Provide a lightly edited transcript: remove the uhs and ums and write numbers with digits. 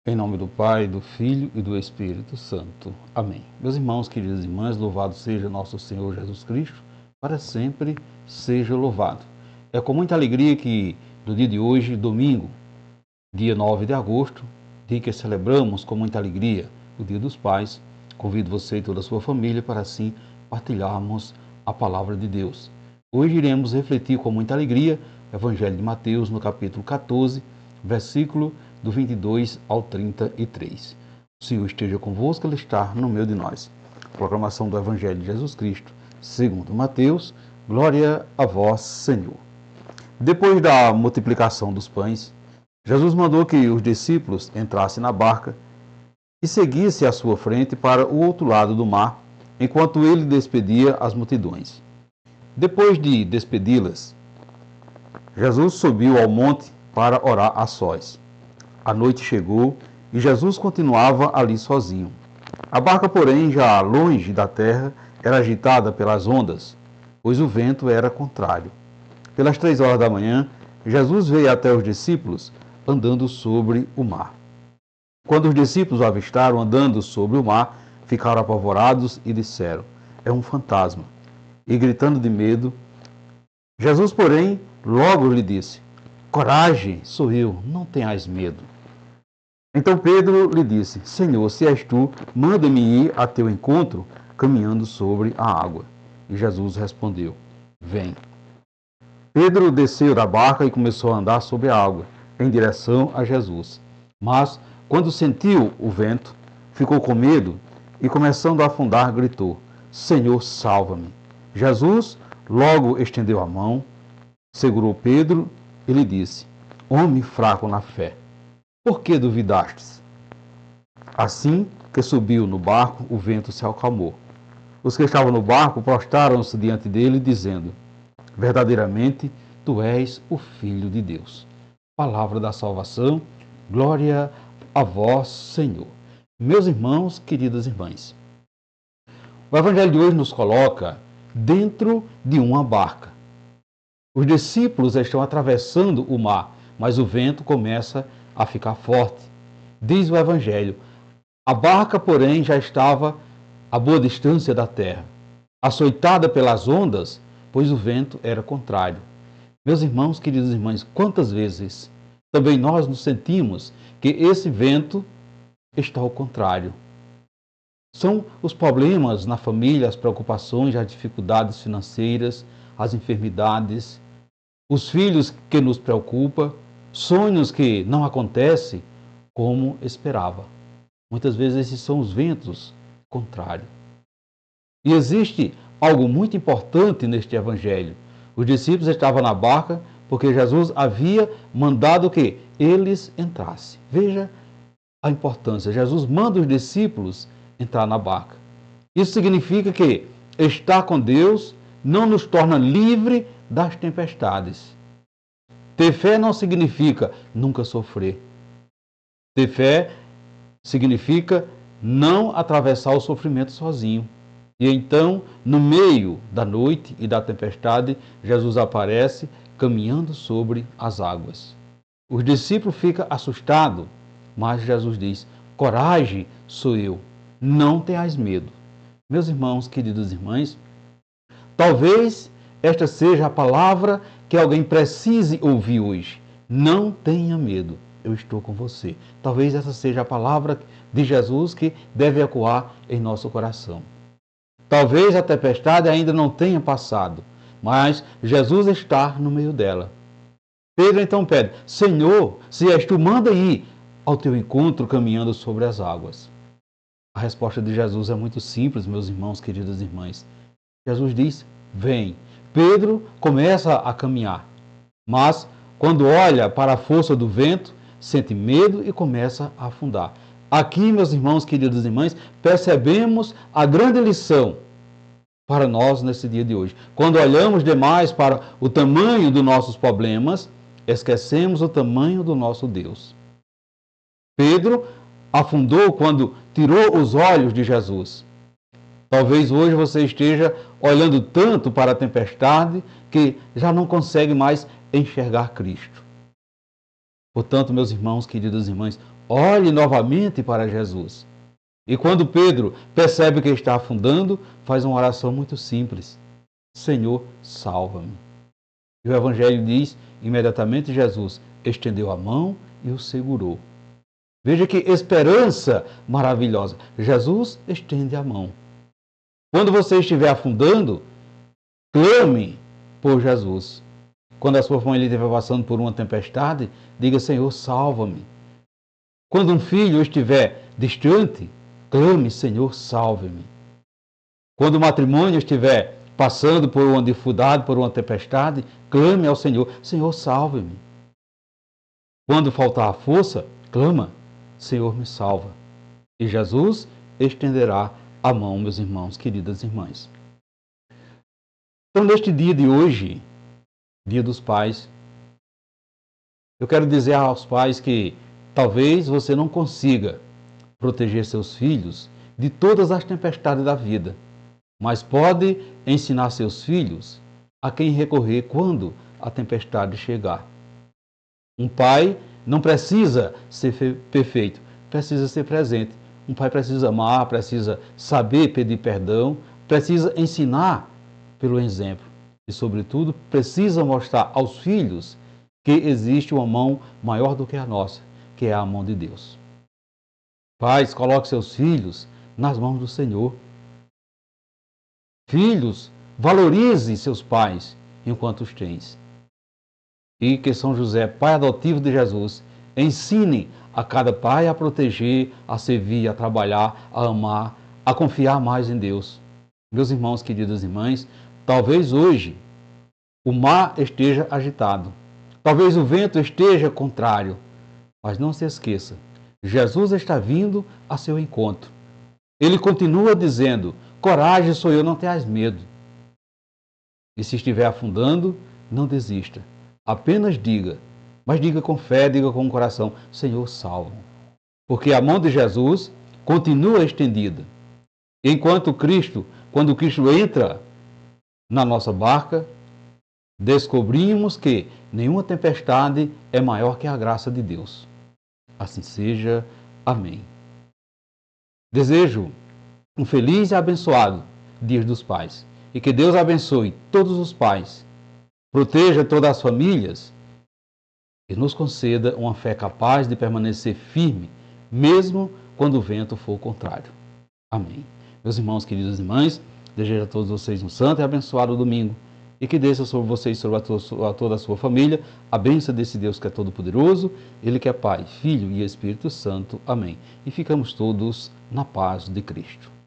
Em nome do Pai, do Filho e do Espírito Santo. Amém. Meus irmãos, queridas irmãs, louvado seja nosso Senhor Jesus Cristo, para sempre seja louvado. É com muita alegria que no dia de hoje, domingo, dia 9 de agosto, dia que celebramos com muita alegria o Dia dos Pais, convido você e toda a sua família para assim partilharmos a palavra de Deus. Hoje iremos refletir com muita alegria o Evangelho de Mateus, no capítulo 14, versículo do 22 ao 33. O Senhor esteja convosco, Ele está no meio de nós. Proclamação do Evangelho de Jesus Cristo, segundo Mateus. Glória a vós, Senhor. Depois da multiplicação dos pães, Jesus mandou que os discípulos entrassem na barca e seguissem à sua frente para o outro lado do mar, enquanto ele despedia as multidões. Depois de despedi-las, Jesus subiu ao monte para orar a sós. A noite chegou e Jesus continuava ali sozinho. A barca, porém, já longe da terra, era agitada pelas ondas, pois o vento era contrário. Pelas 3 horas da manhã, Jesus veio até os discípulos andando sobre o mar. Quando os discípulos o avistaram andando sobre o mar, ficaram apavorados e disseram: "É um fantasma." E gritando de medo, Jesus, porém, logo lhe disse: "Coragem, sou eu, não tenhais medo." Então Pedro lhe disse: "Senhor, se és tu, manda-me ir a teu encontro, caminhando sobre a água." E Jesus respondeu: "Vem." Pedro desceu da barca e começou a andar sobre a água, em direção a Jesus. Mas, quando sentiu o vento, ficou com medo e, começando a afundar, gritou: "Senhor, salva-me." Jesus logo estendeu a mão, segurou Pedro e lhe disse: "Homem fraco na fé, por que duvidastes?" Assim que subiu no barco, o vento se acalmou. Os que estavam no barco prostraram-se diante dele, dizendo: "Verdadeiramente, tu és o Filho de Deus." Palavra da salvação, glória a vós, Senhor. Meus irmãos, queridas irmãs, o Evangelho de hoje nos coloca dentro de uma barca. Os discípulos estão atravessando o mar, mas o vento começa a ficar forte. Diz o Evangelho: a barca, porém, já estava a boa distância da terra, açoitada pelas ondas, pois o vento era contrário. Meus irmãos, queridas irmãs, quantas vezes também nós nos sentimos que esse vento está ao contrário? São os problemas na família, as preocupações, as dificuldades financeiras, as enfermidades, os filhos que nos preocupam, sonhos que não acontecem como esperava. Muitas vezes esses são os ventos contrários. E existe algo muito importante neste evangelho. Os discípulos estavam na barca porque Jesus havia mandado que eles entrassem. Veja a importância. Jesus manda os discípulos entrar na barca. Isso significa que estar com Deus não nos torna livre das tempestades. Ter fé não significa nunca sofrer. Ter fé significa não atravessar o sofrimento sozinho. E então, no meio da noite e da tempestade, Jesus aparece caminhando sobre as águas. Os discípulos ficam assustados, mas Jesus diz: "Coragem, sou eu, não tenhais medo." Meus irmãos, queridas irmãs, talvez esta seja a palavra que alguém precise ouvir hoje. Não tenha medo, eu estou com você. Talvez essa seja a palavra de Jesus que deve ecoar em nosso coração. Talvez a tempestade ainda não tenha passado, mas Jesus está no meio dela. Pedro então pede: "Senhor, se és tu, manda ir ao teu encontro caminhando sobre as águas." A resposta de Jesus é muito simples, meus irmãos, queridas irmãs. Jesus diz: "Vem." Pedro começa a caminhar, mas quando olha para a força do vento, sente medo e começa a afundar. Aqui, meus irmãos, queridas irmãs, percebemos a grande lição para nós nesse dia de hoje. Quando olhamos demais para o tamanho dos nossos problemas, esquecemos o tamanho do nosso Deus. Pedro afundou quando tirou os olhos de Jesus. Talvez hoje você esteja olhando tanto para a tempestade que já não consegue mais enxergar Cristo. Portanto, meus irmãos, queridas irmãs, olhe novamente para Jesus. E quando Pedro percebe que está afundando, faz uma oração muito simples: Senhor, salva-me. E o Evangelho diz, imediatamente Jesus estendeu a mão e o segurou. Veja que esperança maravilhosa. Jesus estende a mão. Quando você estiver afundando, clame por Jesus. Quando a sua família estiver passando por uma tempestade, diga: Senhor, salva-me. Quando um filho estiver distante, clame: Senhor, salve-me. Quando o matrimônio estiver passando por uma dificuldade, por uma tempestade, clame ao Senhor: Senhor, salve-me. Quando faltar a força, clama: Senhor, me salva. E Jesus estenderá a mão, meus irmãos, queridas irmãs. Então, neste dia de hoje, Dia dos Pais, eu quero dizer aos pais que talvez você não consiga proteger seus filhos de todas as tempestades da vida, mas pode ensinar seus filhos a quem recorrer quando a tempestade chegar. Um pai não precisa ser perfeito, precisa ser presente. Um pai precisa amar, precisa saber pedir perdão, precisa ensinar pelo exemplo. E, sobretudo, precisa mostrar aos filhos que existe uma mão maior do que a nossa, que é a mão de Deus. Pais, coloque seus filhos nas mãos do Senhor. Filhos, valorize seus pais enquanto os tens. E que São José, pai adotivo de Jesus, ensine a cada pai a proteger, a servir, a trabalhar, a amar, a confiar mais em Deus. Meus irmãos, queridas irmãs, talvez hoje o mar esteja agitado, talvez o vento esteja contrário, mas não se esqueça, Jesus está vindo a seu encontro. Ele continua dizendo: coragem, sou eu, não tenhas medo. E se estiver afundando, não desista. Apenas diga, mas diga com fé, diga com o coração: Senhor, salva. Porque a mão de Jesus continua estendida. Enquanto Cristo, quando Cristo entra na nossa barca, descobrimos que nenhuma tempestade é maior que a graça de Deus. Assim seja. Amém. Desejo um feliz e abençoado Dia dos Pais. E que Deus abençoe todos os pais, proteja todas as famílias e nos conceda uma fé capaz de permanecer firme, mesmo quando o vento for contrário. Amém. Meus irmãos, queridas irmãs, desejo a todos vocês um santo e abençoado domingo e que desça sobre vocês e sobre a toda a sua família a bênção desse Deus que é todo-poderoso, Ele que é Pai, Filho e Espírito Santo. Amém. E ficamos todos na paz de Cristo.